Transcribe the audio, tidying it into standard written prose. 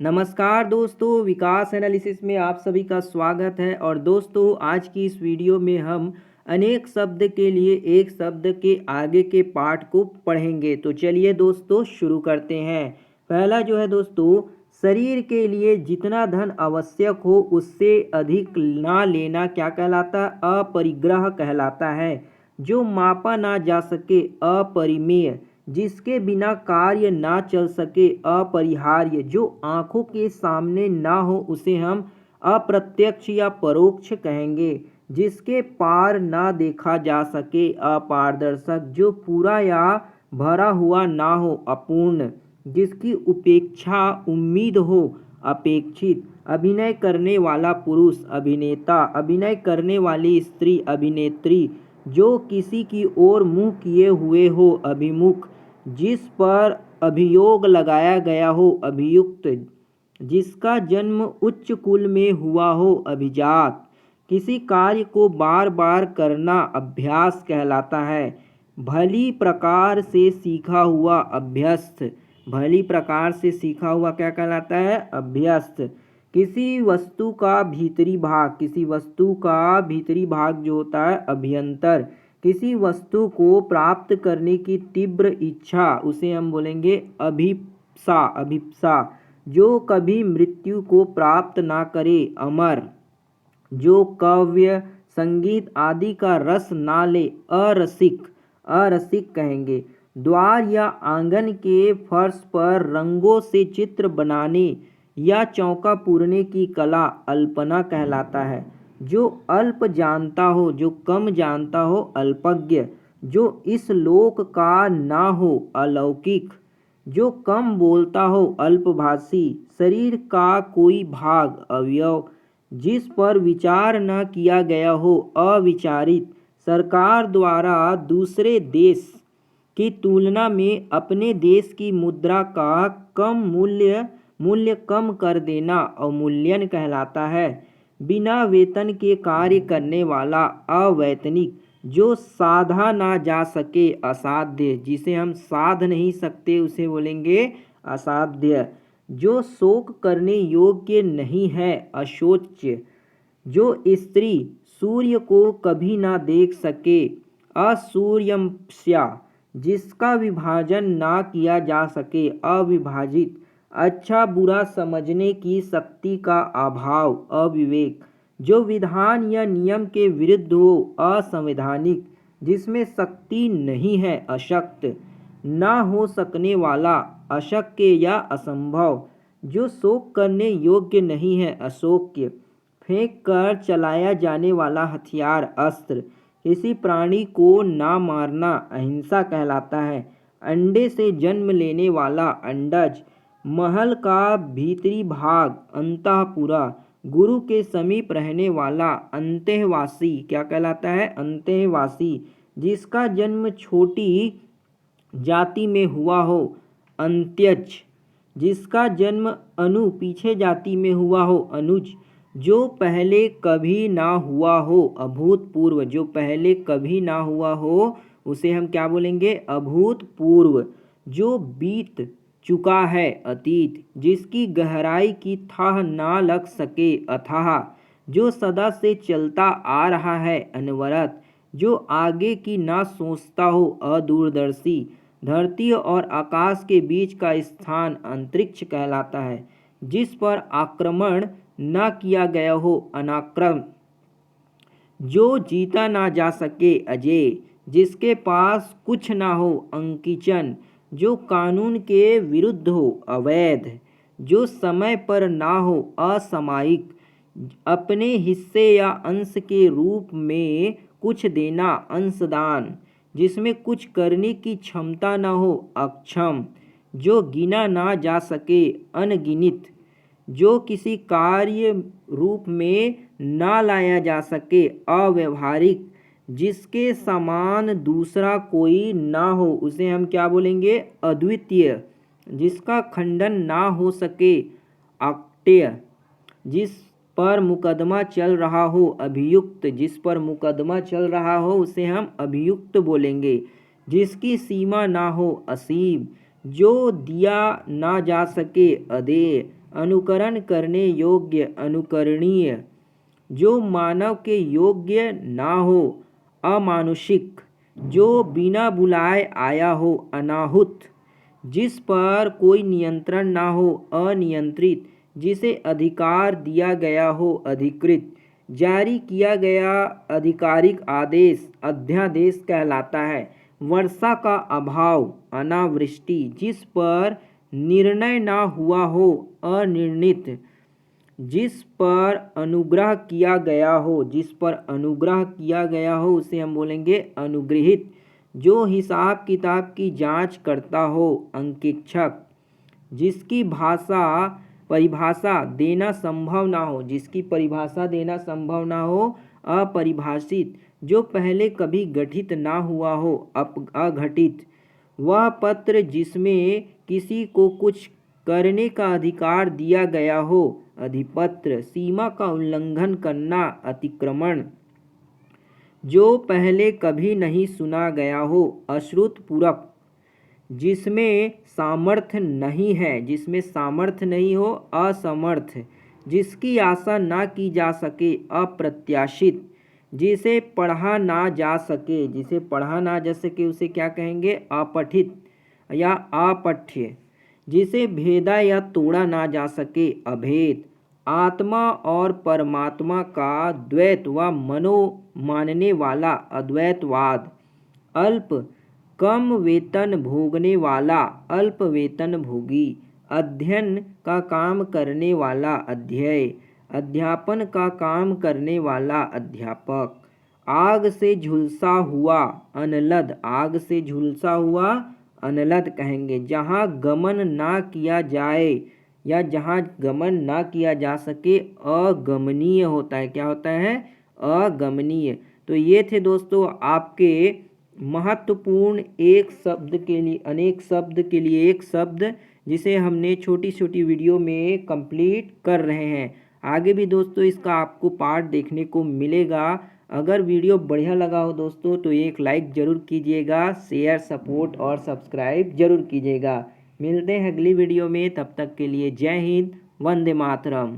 नमस्कार दोस्तों, विकास एनालिसिस में आप सभी का स्वागत है। और दोस्तों, आज की इस वीडियो में हम अनेक शब्द के लिए एक शब्द के आगे के पार्ट को पढ़ेंगे। तो चलिए दोस्तों शुरू करते हैं। पहला जो है दोस्तों, शरीर के लिए जितना धन आवश्यक हो उससे अधिक ना लेना क्या कहलाता है? अपरिग्रह कहलाता है। जो मापा ना जा सके अपरिमेय, जिसके बिना कार्य ना चल सके अपरिहार्य, जो आंखों के सामने ना हो उसे हम अप्रत्यक्ष या परोक्ष कहेंगे। जिसके पार ना देखा जा सके अपारदर्शक, जो पूरा या भरा हुआ ना हो अपूर्ण, जिसकी उपेक्षा उम्मीद हो अपेक्षित। अभिनय करने वाला पुरुष अभिनेता, अभिनय करने वाली स्त्री अभिनेत्री, जो किसी की ओर मुंह किए हुए हो अभिमुख, जिस पर अभियोग लगाया गया हो अभियुक्त, जिसका जन्म उच्च कुल में हुआ हो अभिजात। किसी कार्य को बार बार करना अभ्यास कहलाता है। भली प्रकार से सीखा हुआ अभ्यस्त, भली प्रकार से सीखा हुआ क्या कहलाता है? अभ्यस्त। किसी वस्तु का भीतरी भाग, किसी वस्तु का भीतरी भाग जो होता है अभ्यंतर। किसी वस्तु को प्राप्त करने की तीव्र इच्छा, उसे हम बोलेंगे अभिप्सा, अभिप्सा। जो कभी मृत्यु को प्राप्त ना करे अमर। जो काव्य संगीत आदि का रस ना ले अरसिक, अरसिक कहेंगे। द्वार या आंगन के फर्श पर रंगों से चित्र बनाने या चौका पूरने की कला अल्पना कहलाता है। जो अल्प जानता हो, जो कम जानता हो अल्पज्ञ, जो इस लोक का ना हो अलौकिक, जो कम बोलता हो अल्पभाषी। शरीर का कोई भाग अवयव जिस पर विचार न किया गया हो अविचारित। सरकार द्वारा दूसरे देश की तुलना में अपने देश की मुद्रा का कम मूल्य कम कर देना अवमूल्यन कहलाता है। बिना वेतन के कार्य करने वाला अवैतनिक, जो साधा ना जा सके असाध्य, जिसे हम साध नहीं सकते उसे बोलेंगे असाध्य। जो शोक करने योग्य नहीं है अशोच्य। जो स्त्री सूर्य को कभी ना देख सके असूर्यम्स्या, जिसका विभाजन ना किया जा सके अविभाजित। अच्छा बुरा समझने की शक्ति का अभाव अविवेक। जो विधान या नियम के विरुद्ध हो असंवैधानिक, जिसमें शक्ति नहीं है अशक्त। ना हो सकने वाला अशक्य या असंभव। जो शोक करने योग्य नहीं है अशोक्य। फेंक कर चलाया जाने वाला हथियार अस्त्र। किसी प्राणी को ना मारना अहिंसा कहलाता है। अंडे से जन्म लेने वाला अंडज। महल का भीतरी भाग अंतःपुरा। गुरु के समीप रहने वाला अंतःवासी क्या कहलाता है? अंतःवासी। जिसका जन्म छोटी जाति में हुआ हो अंत्यज। जिसका जन्म अनु पीछे जाति में हुआ हो अनुज। जो पहले कभी ना हुआ हो अभूतपूर्व, जो पहले कभी ना हुआ हो उसे हम क्या बोलेंगे? अभूतपूर्व। जो बीत चुका है अतीत, जिसकी गहराई की थाह ना लग सके अथाह। जो सदा से चलता आ रहा है अनवरत। जो आगे की ना सोचता हो अदूरदर्शी। धरती और आकाश के बीच का स्थान अंतरिक्ष कहलाता है। जिस पर आक्रमण न किया गया हो अनाक्रम। जो जीता ना जा सके अजय। जिसके पास कुछ ना हो अंकिचन। जो कानून के विरुद्ध हो अवैध। जो समय पर ना हो असामयिक। अपने हिस्से या अंश के रूप में कुछ देना अंशदान। जिसमें कुछ करने की क्षमता न हो अक्षम। जो गिना ना जा सके अनगिनित। जो किसी कार्य रूप में ना लाया जा सके अव्यवहारिक। जिसके समान दूसरा कोई ना हो उसे हम क्या बोलेंगे? अद्वितीय। जिसका खंडन ना हो सके अक्टेय। जिस पर मुकदमा चल रहा हो अभियुक्त। जिस पर मुकदमा चल रहा हो उसे हम अभियुक्त बोलेंगे। जिसकी सीमा ना हो असीम। जो दिया ना जा सके अदेय। अनुकरण करने योग्य, अनुकरणीय, जो मानव के योग्य ना हो, अमानुषिक, जो बिना बुलाए आया हो, अनाहुत, जिस पर कोई नियंत्रण ना हो, अनियंत्रित, जिसे अधिकार दिया गया हो, अधिकृत, जारी किया गया आधिकारिक आदेश, अध्यादेश कहलाता है। वर्षा का अभाव, अनावृष्टि, जिस पर निर्णय ना हुआ हो, अनिर्णित, जिस पर अनुग्रह किया गया हो, जिस पर अनुग्रह किया गया हो उसे हम बोलेंगे अनुग्रहित, जो हिसाब किताब की जांच करता हो, अंकेक्षक, जिसकी परिभाषा देना संभव ना हो, जिसकी परिभाषा देना संभव ना हो, अपरिभाषित, जो पहले कभी गठित ना हुआ हो, अघटित, वह पत्र जिसमें किसी को कुछ करने का अधिकार दिया गया हो, अधिपत्र, सीमा का उल्लंघन करना, अतिक्रमण, जो पहले कभी नहीं सुना गया हो, अश्रुतपूर्वक, जिसमें सामर्थ्य नहीं है, जिसमें सामर्थ्य नहीं हो, असमर्थ, जिसकी आशा ना की जा सके, अप्रत्याशित, जिसे पढ़ा ना जा सके, जिसे पढ़ा ना जा सके उसे क्या कहेंगे, अपठित या अपठ्य, जिसे भेदा या तोड़ा ना जा सके, अभेद, आत्मा और परमात्मा का द्वैत व मनो मानने वाला, अद्वैतवाद, अल्प, कम वेतन भोगने वाला, अल्प वेतन भोगी, अध्ययन का काम करने वाला, अध्यय, अध्यापन का काम करने वाला, अध्यापक, आग से झुलसा हुआ, अनलद, आग से झुलसा हुआ, अनलद कहेंगे, जहाँ गमन ना किया जाए या जहाँ गमन ना किया जा सके, अगमनीय होता है। क्या होता है, अगमनीय। तो ये थे दोस्तों आपके महत्वपूर्ण एक शब्द के लिए, अनेक शब्द के लिए एक शब्द, जिसे हमने छोटी छोटी वीडियो में कंप्लीट कर रहे हैं। आगे भी दोस्तों इसका आपको पार्ट देखने को मिलेगा। अगर वीडियो बढ़िया लगा हो दोस्तों तो एक लाइक ज़रूर कीजिएगा, शेयर, सपोर्ट और सब्सक्राइब ज़रूर कीजिएगा। मिलते हैं अगली वीडियो में, तब तक के लिए जय हिंद, वंदे मातरम।